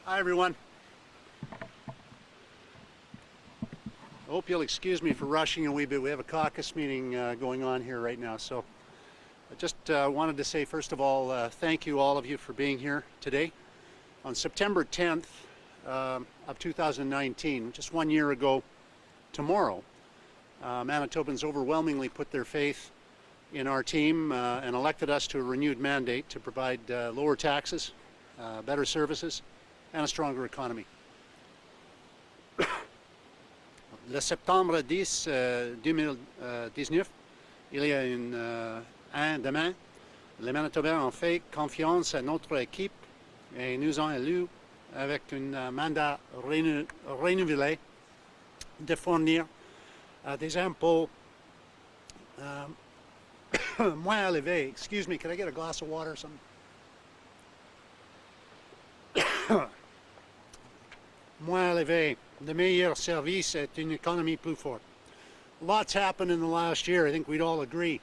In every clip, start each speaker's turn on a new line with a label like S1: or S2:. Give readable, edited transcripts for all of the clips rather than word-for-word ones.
S1: Hi everyone. I hope you'll excuse me for rushing a wee bit. We have a caucus meeting going on here right now, so I just wanted to say first of all thank you all of you for being here today. On September 10th of 2019, just 1 year ago tomorrow, Manitobans overwhelmingly put their faith in our team and elected us to a renewed mandate to provide lower taxes, better services, and a stronger economy. Le septembre 10 2019, il y a un demain, les Manitobains ont fait confiance à notre équipe et nous ont élus avec un mandat renouvelé de fournir des impôts moins élevés. Excuse me, can I get a glass of water or something? Moins élevés, de meilleurs services et une économie plus forte. Lots happened in the last year, I think we'd all agree,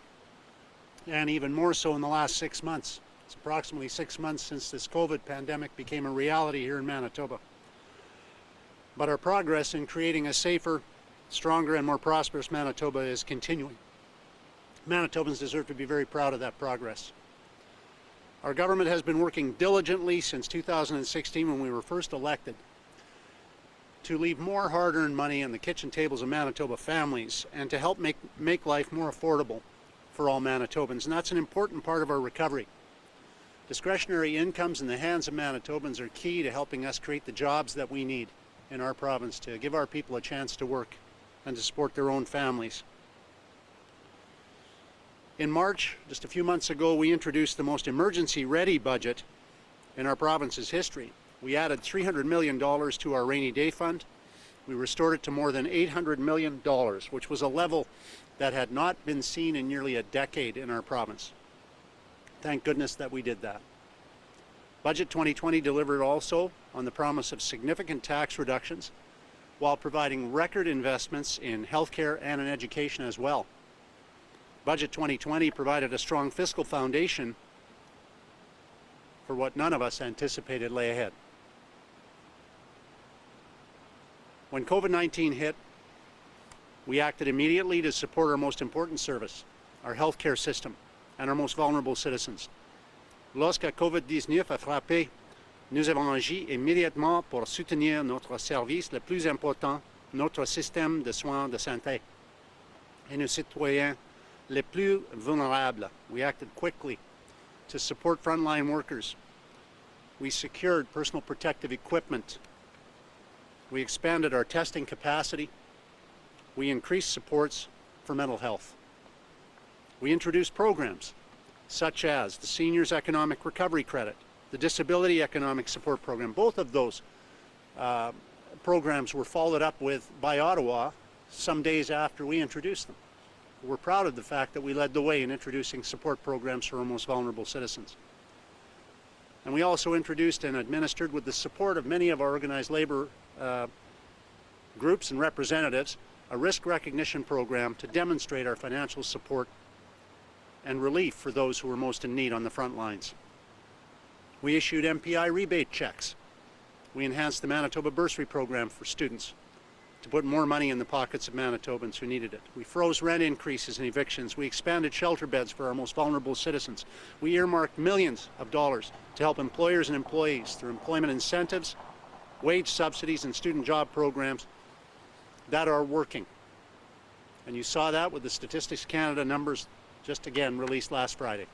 S1: and even more so in the last 6 months. It's approximately 6 months since this COVID pandemic became a reality here in Manitoba. But our progress in creating a safer, stronger, and more prosperous Manitoba is continuing. Manitobans deserve to be very proud of that progress. Our government has been working diligently since 2016 when we were first elected to leave more hard-earned money on the kitchen tables of Manitoba families and to help make life more affordable for all Manitobans. And that's an important part of our recovery. Discretionary incomes in the hands of Manitobans are key to helping us create the jobs that we need in our province to give our people a chance to work and to support their own families. In March, just a few months ago, we introduced the most emergency-ready budget in our province's history. We added $300 million to our rainy day fund. We restored it to more than $800 million, which was a level that had not been seen in nearly a decade in our province. Thank goodness that we did that. Budget 2020 delivered also on the promise of significant tax reductions while providing record investments in healthcare and in education as well. Budget 2020 provided a strong fiscal foundation for what none of us anticipated lay ahead. When COVID-19 hit, we acted immediately to support our most important service, our healthcare system, and our most vulnerable citizens. Lorsque COVID-19 a frappé, nous avons agi immédiatement pour soutenir notre service le plus important, notre système de soins de santé, et nos citoyens les plus vulnérables. We acted quickly to support frontline workers. We secured personal protective equipment. We expanded our testing capacity. We increased supports for mental health. We introduced programs such as the Seniors Economic Recovery Credit, the Disability Economic Support Program. Both of those programs were followed up with by Ottawa some days after we introduced them. We're proud of the fact that we led the way in introducing support programs for our most vulnerable citizens. And we also introduced and administered, with the support of many of our organized labor groups and representatives, a risk recognition program to demonstrate our financial support and relief for those who were most in need on the front lines. We issued MPI rebate checks. We enhanced the Manitoba bursary program for students to put more money in the pockets of Manitobans who needed it. We froze rent increases and evictions. We expanded shelter beds for our most vulnerable citizens. We earmarked millions of dollars to help employers and employees through employment incentives, wage subsidies, and student job programs that are working. And you saw that with the Statistics Canada numbers just again released last Friday.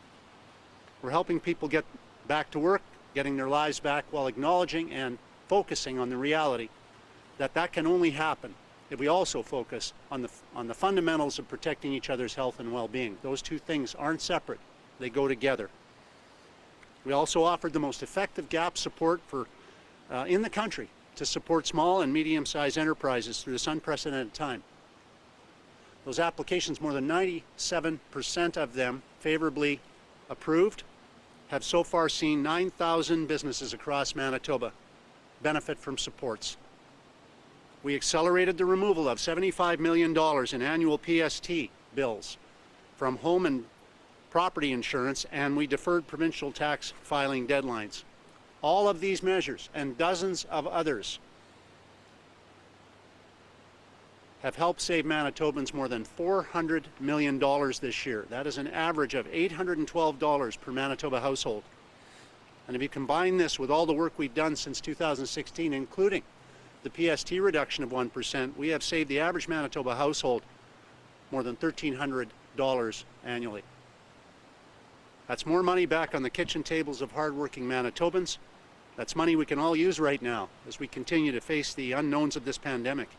S1: We're helping people get back to work, getting their lives back, while acknowledging and focusing on the reality that that can only happen if we also focus on the fundamentals of protecting each other's health and well-being. Those two things aren't separate, they go together. We also offered the most effective gap support for in the country to support small and medium-sized enterprises through this unprecedented time. Those applications, more than 97% of them favorably approved, have so far seen 9,000 businesses across Manitoba benefit from supports. We accelerated the removal of $75 million in annual PST bills from home and property insurance, and we deferred provincial tax filing deadlines. All of these measures and dozens of others have helped save Manitobans more than $400 million this year. That is an average of $812 per Manitoba household. And if you combine this with all the work we've done since 2016, including the PST reduction of 1%, we have saved the average Manitoba household more than $1,300 annually. That's more money back on the kitchen tables of hardworking Manitobans. That's money we can all use right now as we continue to face the unknowns of this pandemic.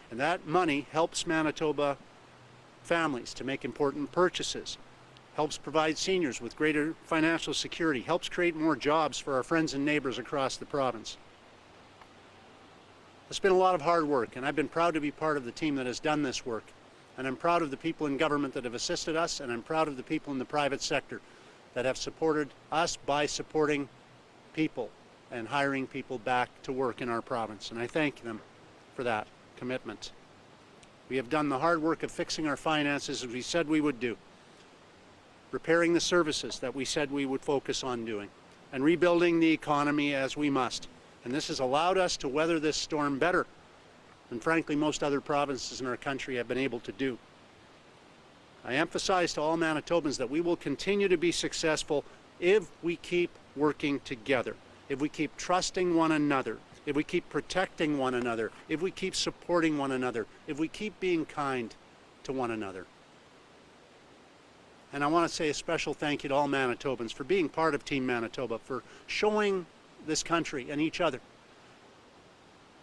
S1: And that money helps Manitoba families to make important purchases, helps provide seniors with greater financial security, helps create more jobs for our friends and neighbors across the province. It's been a lot of hard work, and I've been proud to be part of the team that has done this work. And I'm proud of the people in government that have assisted us, and I'm proud of the people in the private sector that have supported us by supporting people and hiring people back to work in our province. And I thank them for that commitment. We have done the hard work of fixing our finances as we said we would do, repairing the services that we said we would focus on doing, and rebuilding the economy as we must. And this has allowed us to weather this storm better than, frankly, most other provinces in our country have been able to do. I emphasize to all Manitobans that we will continue to be successful if we keep working together, if we keep trusting one another, if we keep protecting one another, if we keep supporting one another, if we keep being kind to one another. And I want to say a special thank you to all Manitobans for being part of Team Manitoba, for showing this country and each other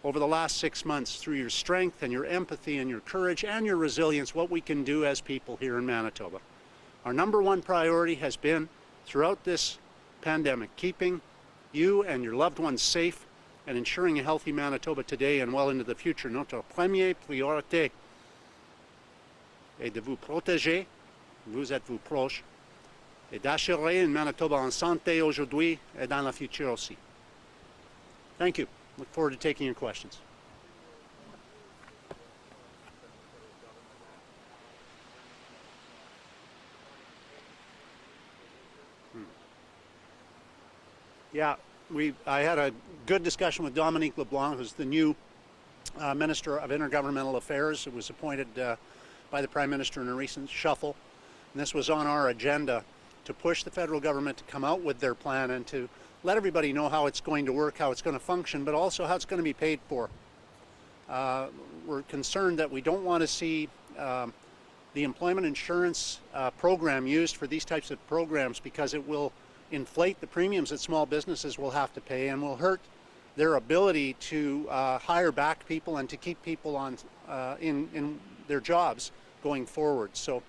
S1: over the last 6 months through your strength and your empathy and your courage and your resilience what we can do as people here in Manitoba. Our number one priority has been, throughout this pandemic, keeping you and your loved ones safe and ensuring a healthy Manitoba today and well into the future. Notre première priorité est de vous protéger, vous êtes vous proches, et d'assurer une Manitoba en santé aujourd'hui et dans le futur aussi. Thank you. Look forward to taking your questions. Yeah, I had a good discussion with Dominique LeBlanc, who's the new Minister of Intergovernmental Affairs, who was appointed by the Prime Minister in a recent shuffle. And this was on our agenda to push the federal government to come out with their plan and to let everybody know how it's going to work, how it's going to function, but also how it's going to be paid for. We're concerned that we don't want to see the employment insurance program used for these types of programs because it will inflate the premiums that small businesses will have to pay and will hurt their ability to hire back people and to keep people on in their jobs going forward. So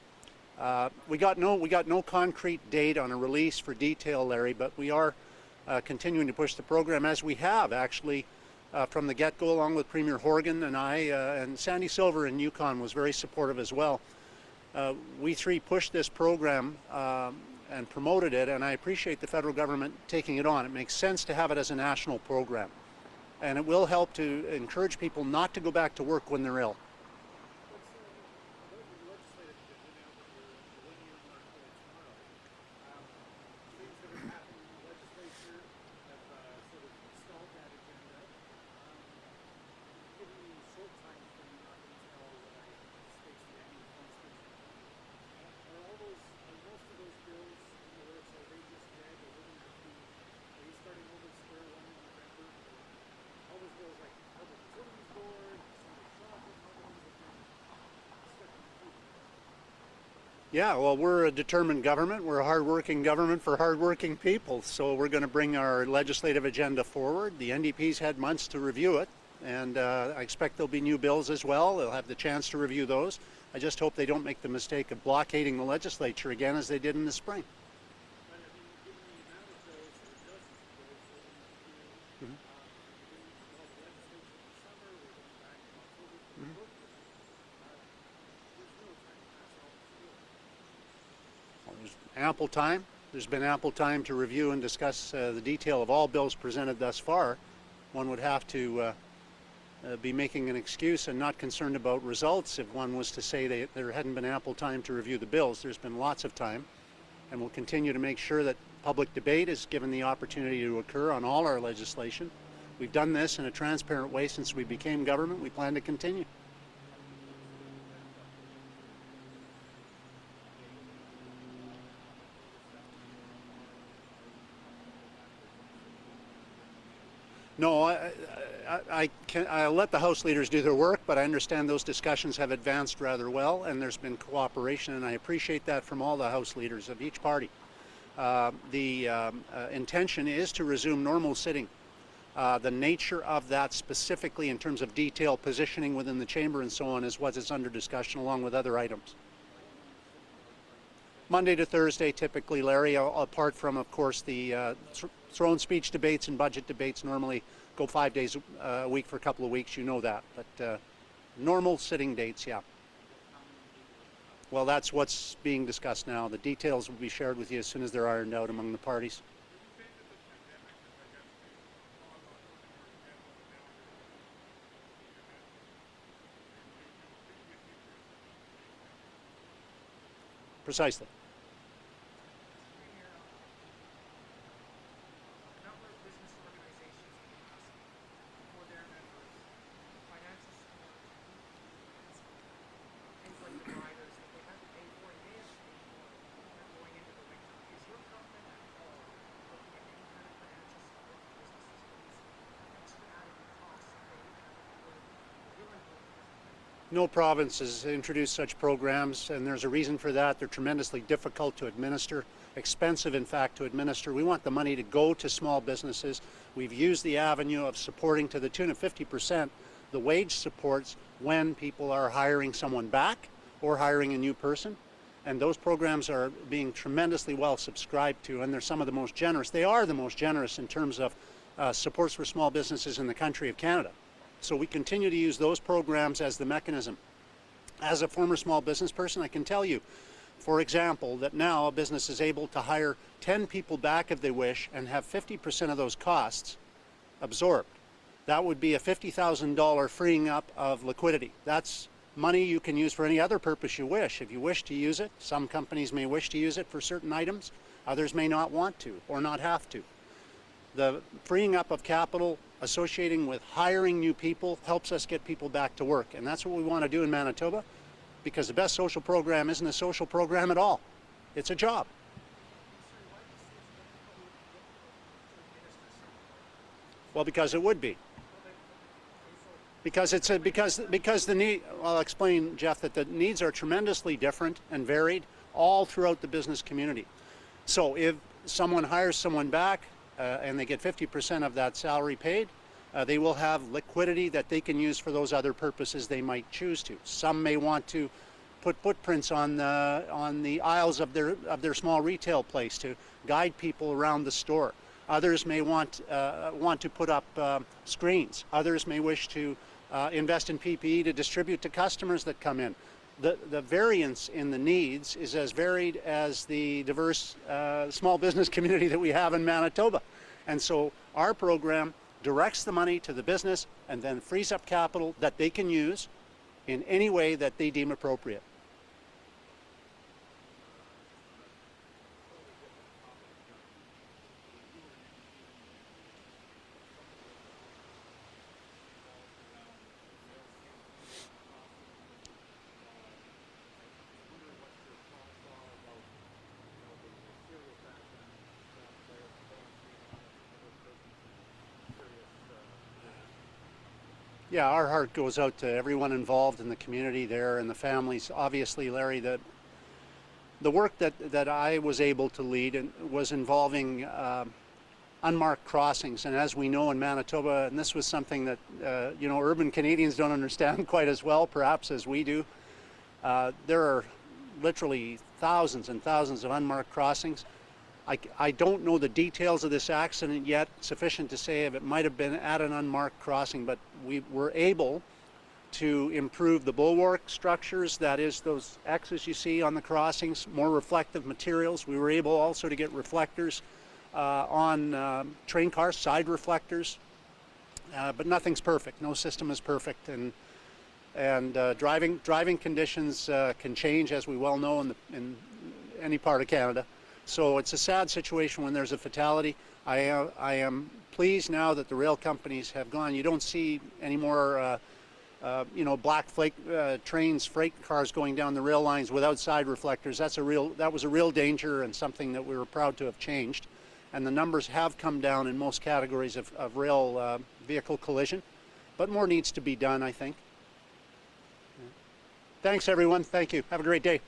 S1: we got no concrete date on a release for detail, Larry, but we are continuing to push the program, as we have actually from the get-go, along with Premier Horgan and I, and Sandy Silver in Yukon was very supportive as well. We three pushed this program and promoted it, and I appreciate the federal government taking it on. It makes sense to have it as a national program, and it will help to encourage people not to go back to work when they're ill. Yeah, well, we're a determined government. We're a hard-working government for hard-working people. So we're going to bring our legislative agenda forward. The NDP's had months to review it, and I expect there'll be new bills as well. They'll have the chance to review those. I just hope they don't make the mistake of blockading the legislature again as they did in the spring. Ample time. There's been ample time to review and discuss the detail of all bills presented thus far. One would have to be making an excuse and not concerned about results if one was to say there hadn't been ample time to review the bills. There's been lots of time, and we'll continue to make sure that Public debate is given the opportunity to occur on all our legislation. We've done this in a transparent way since we became government. We plan to continue. No, I'll let the House leaders do their work, but I understand those discussions have advanced rather well, and there's been cooperation, and I appreciate that from all the House leaders of each party. The intention is to resume normal sitting. The nature of that specifically in terms of detailed positioning within the chamber and so on is what is under discussion along with other items. Monday to Thursday typically, Larry, apart from of course the throne speech debates and budget debates normally go 5 days a week for a couple of weeks, you know that, but normal sitting dates, yeah. Well, that's what's being discussed now. The details will be shared with you as soon as they're ironed out among the parties. Precisely. No province has introduced such programs, and there's a reason for that. They're tremendously difficult to administer, expensive in fact to administer. We want the money to go to small businesses. We've used the avenue of supporting to the tune of 50% the wage supports when people are hiring someone back or hiring a new person. And those programs are being tremendously well subscribed to, and they're some of the most generous. They are the most generous in terms of supports for small businesses in the country of Canada. So we continue to use those programs as the mechanism. As a former small business person, I can tell you, for example, that now a business is able to hire 10 people back if they wish and have 50% of those costs absorbed. That would be a $50,000 freeing up of liquidity. That's money you can use for any other purpose you wish. If you wish to use it, some companies may wish to use it for certain items, others may not want to or not have to. The freeing up of capital associating with hiring new people helps us get people back to work. And that's what we want to do in Manitoba, because the best social program isn't a social program at all. It's a job. Well, because it would be. Because the need, I'll explain, Jeff, that the needs are tremendously different and varied all throughout the business community. So if someone hires someone back, and they get 50% of that salary paid, they will have liquidity that they can use for those other purposes they might choose to. Some may want to put footprints on the aisles of their small retail place to guide people around the store. Others may want to put up screens. Others may wish to invest in PPE to distribute to customers that come in. The variance in the needs is as varied as the diverse small business community that we have in Manitoba. And so our program directs the money to the business and then frees up capital that they can use in any way that they deem appropriate. Yeah, our heart goes out to everyone involved in the community there and the families. Obviously, Larry, the work that I was able to lead was involving unmarked crossings. And as we know in Manitoba, and this was something that urban Canadians don't understand quite as well, perhaps, as we do, there are literally thousands and thousands of unmarked crossings. I don't know the details of this accident yet, sufficient to say if it might have been at an unmarked crossing, but we were able to improve the bulwark structures, that is those X's you see on the crossings, more reflective materials. We were able also to get reflectors on train cars, side reflectors, but nothing's perfect. No system is perfect, and driving conditions can change, as we well know, in any part of Canada. So it's a sad situation when there's a fatality. I am pleased now that the rail companies have gone. You don't see any more black trains, freight cars going down the rail lines without side reflectors. That was a real danger and something that we were proud to have changed. And the numbers have come down in most categories of rail vehicle collision, but more needs to be done, I think. Thanks, everyone. Thank you. Have a great day.